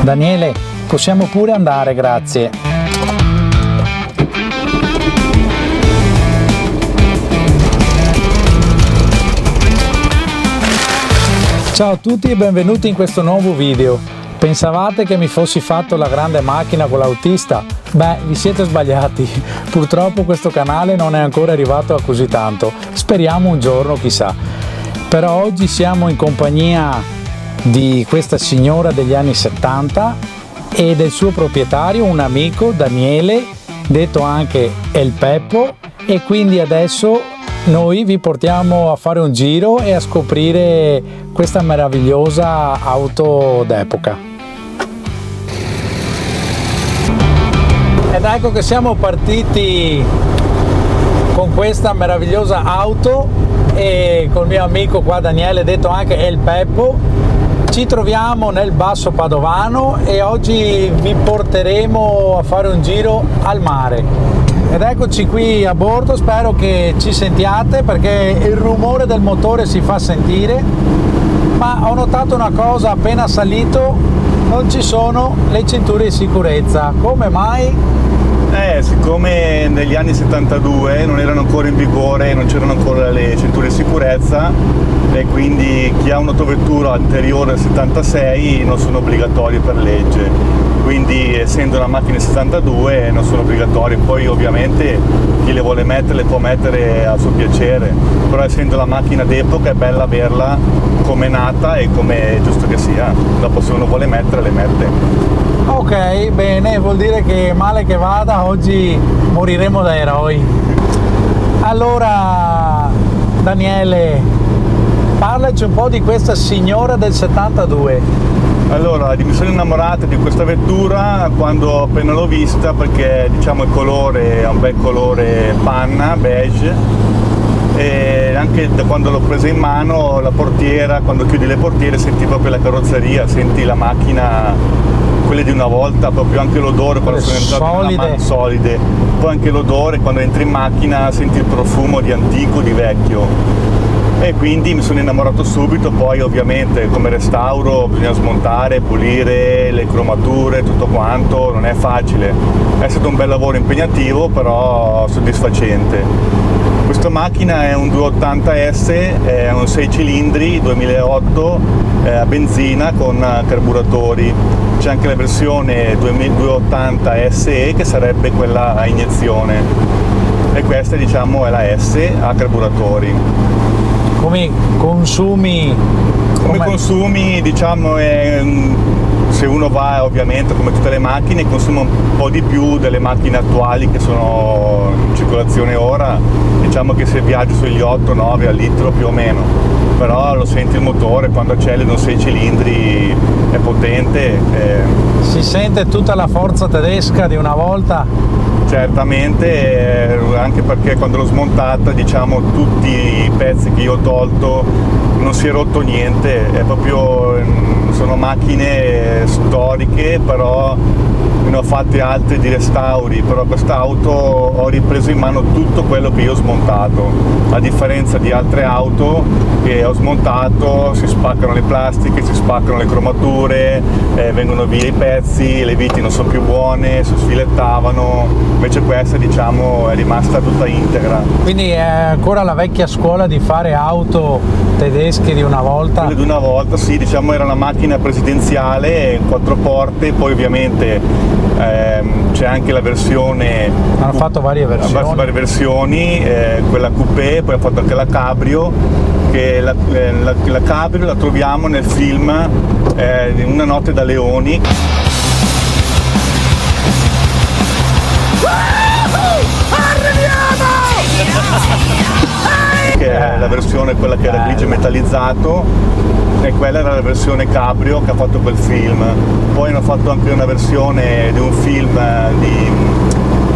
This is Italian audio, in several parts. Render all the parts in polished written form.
Daniele, possiamo pure andare, grazie. Ciao a tutti e benvenuti in questo nuovo video. Pensavate che mi fossi fatto la grande macchina con l'autista? Beh, vi siete sbagliati. Purtroppo questo canale non è ancora arrivato a così tanto. Speriamo un giorno, chissà. Però oggi siamo in compagnia di questa signora degli anni 70 e del suo proprietario, un amico, Daniele, detto anche El Peppo, e quindi adesso noi vi portiamo a fare un giro e a scoprire questa meravigliosa auto d'epoca. Ed ecco che siamo partiti con questa meravigliosa auto e col mio amico qua Daniele, detto anche El Peppo. Ci troviamo nel Basso Padovano e oggi vi porteremo a fare un giro al mare. Ed eccoci qui a bordo, spero che ci sentiate perché il rumore del motore si fa sentire, ma ho notato una cosa: appena salito non ci sono le cinture di sicurezza. Come mai? Siccome negli anni 72 non erano ancora in vigore, non c'erano ancora le cinture di sicurezza, e quindi chi ha un'autovettura anteriore al 76 non sono obbligatorie per legge, quindi essendo una macchina del 72 non sono obbligatorie. Poi ovviamente chi le vuole mettere le può mettere a suo piacere, però essendo la macchina d'epoca è bella averla come è nata e come è giusto che sia. Dopo se uno vuole mettere le mette. Ok, bene, vuol dire che male che vada oggi moriremo da eroi. Allora Daniele, parlaci un po' di questa signora del 72. Allora, mi sono innamorato di questa vettura quando appena l'ho vista, perché diciamo il colore è un bel colore panna, beige, e anche da quando l'ho presa in mano, la portiera, quando chiudi le portiere senti proprio la carrozzeria, senti la macchina, quelle di una volta, proprio anche l'odore quando sono entrato solide, poi anche l'odore quando entri in macchina, senti il profumo di antico, di vecchio, e quindi mi sono innamorato subito. Poi ovviamente come restauro bisogna smontare, pulire le cromature, tutto quanto, non è facile, è stato un bel lavoro impegnativo però soddisfacente. Questa macchina è un 280S, è un 6 cilindri 2008 a benzina con carburatori. C'è anche la versione 280 SE che sarebbe quella a iniezione, e questa diciamo è la S a carburatori. Come consumi? Come consumi diciamo se uno va ovviamente come tutte le macchine consuma un po' di più delle macchine attuali che sono in circolazione ora, diciamo che se viaggi sugli 8-9 al litro più o meno, però lo senti il motore quando accelera un 6 cilindri, è potente. Si sente tutta la forza tedesca di una volta? Certamente, anche perché quando l'ho smontata, diciamo, tutti i pezzi che io ho tolto non si è rotto niente, è proprio, sono macchine storiche, però ne ho fatte altre di restauri, però quest'auto ho ripreso in mano tutto quello che io ho smontato, a differenza di altre auto che ho smontato, si spaccano le plastiche, si spaccano le cromature, vengono via i pezzi, le viti non sono più buone, si sfilettavano, invece questa diciamo è rimasta tutta integra. Quindi è ancora la vecchia scuola di fare auto tedesche di una volta? Quelle di una volta, sì, diciamo era una macchina presidenziale in 4 porte, poi ovviamente c'è anche la versione, hanno fatto varie versioni, quella coupé, poi ha fatto anche la cabrio, che la cabrio la troviamo nel film Una notte da leoni. Che è la versione quella che era grigio metallizzato, e quella era la versione cabrio che ha fatto quel film. Poi hanno fatto anche una versione di un film di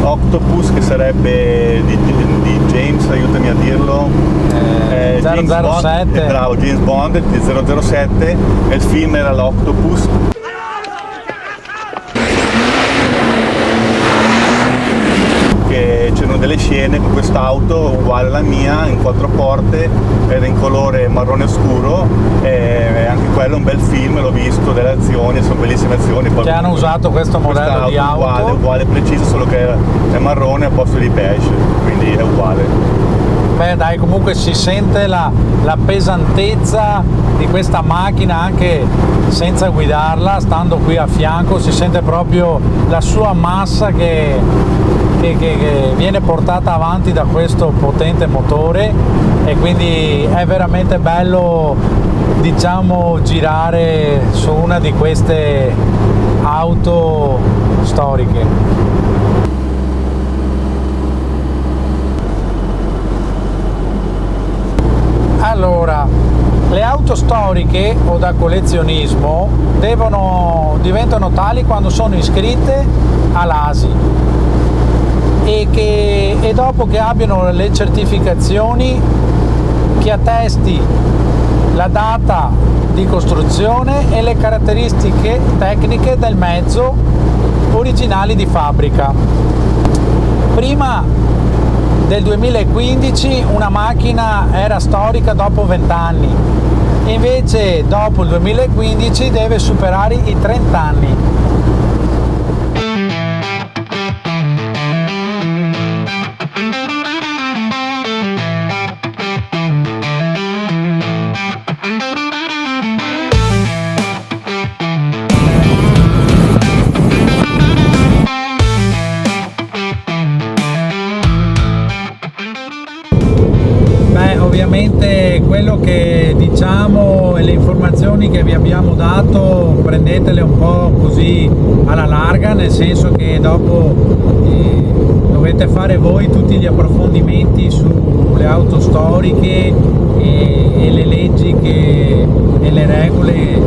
Octopus, che sarebbe di James, aiutami a dirlo, 007. Bravo, James Bond di 007, e il film era l'Octopus. Che c'erano delle scene insieme con quest'auto uguale alla mia, in 4 porte, era in colore marrone scuro, e anche quello è un bel film, l'ho visto, delle azioni, sono bellissime azioni. Che hanno usato questo modello di auto uguale, preciso, solo che è marrone al posto di beige, quindi è uguale. Beh dai, comunque si sente la pesantezza di questa macchina anche senza guidarla, stando qui a fianco si sente proprio la sua massa che viene portata avanti da questo potente motore, e quindi è veramente bello, diciamo, girare su una di queste auto storiche. Allora, le auto storiche o da collezionismo diventano tali quando sono iscritte all'ASI e dopo che abbiano le certificazioni che attesti la data di costruzione e le caratteristiche tecniche del mezzo originali di fabbrica. Prima del 2015 una macchina era storica dopo 20 anni, invece dopo il 2015 deve superare i 30 anni. Ovviamente quello che diciamo e le informazioni che vi abbiamo dato prendetele un po' così alla larga, nel senso che dopo dovete fare voi tutti gli approfondimenti sulle auto storiche e le leggi e le regole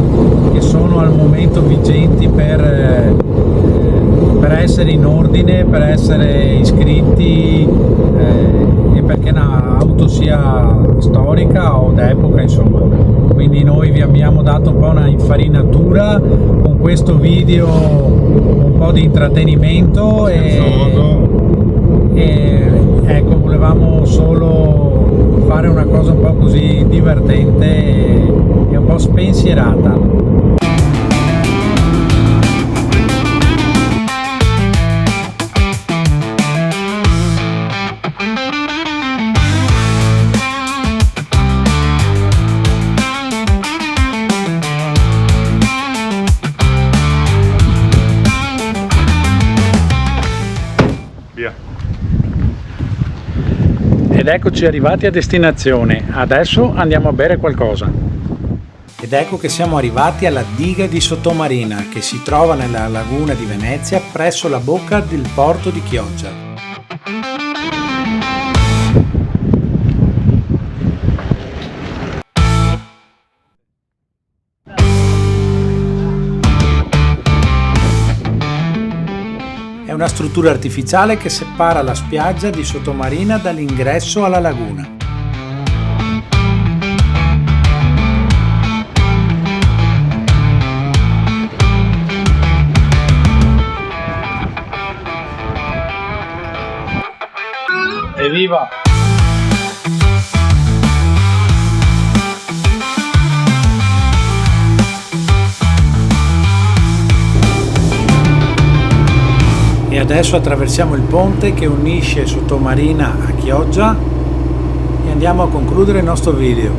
che sono al momento vigenti per essere in ordine, per essere iscritti e perché un'auto sia storica o d'epoca, insomma. Quindi noi vi abbiamo dato un po' una infarinatura con questo video, un po' di intrattenimento e ecco, volevamo solo fare una cosa un po' così divertente e un po' spensierata. Ed eccoci arrivati a destinazione, adesso andiamo a bere qualcosa. Ed ecco che siamo arrivati alla diga di Sottomarina, che si trova nella laguna di Venezia presso la bocca del porto di Chioggia. È una struttura artificiale che separa la spiaggia di Sottomarina dall'ingresso alla laguna. Evviva! E adesso attraversiamo il ponte che unisce Sottomarina a Chioggia e andiamo a concludere il nostro video.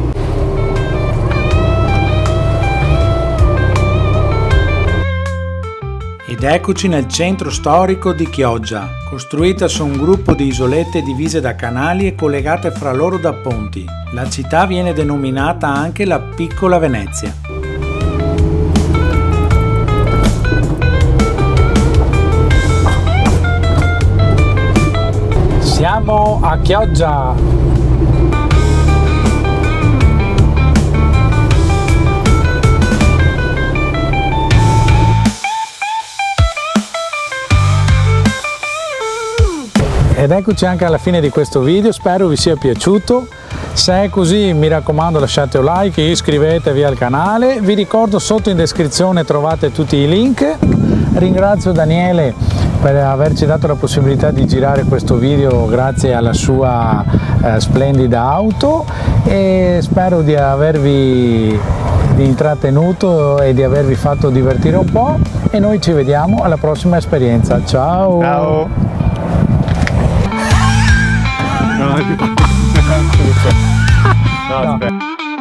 Ed eccoci nel centro storico di Chioggia, costruita su un gruppo di isolette divise da canali e collegate fra loro da ponti. La città viene denominata anche la Piccola Venezia. Siamo a Chioggia. Ed eccoci anche alla fine di questo video, spero vi sia piaciuto. Se è così, mi raccomando, lasciate un like, iscrivetevi al canale. Vi ricordo, sotto in descrizione trovate tutti i link. Ringrazio Daniele per averci dato la possibilità di girare questo video grazie alla sua splendida auto, e spero di avervi intrattenuto e di avervi fatto divertire un po', e noi ci vediamo alla prossima esperienza. Ciao! Ciao! No, No. aspetta.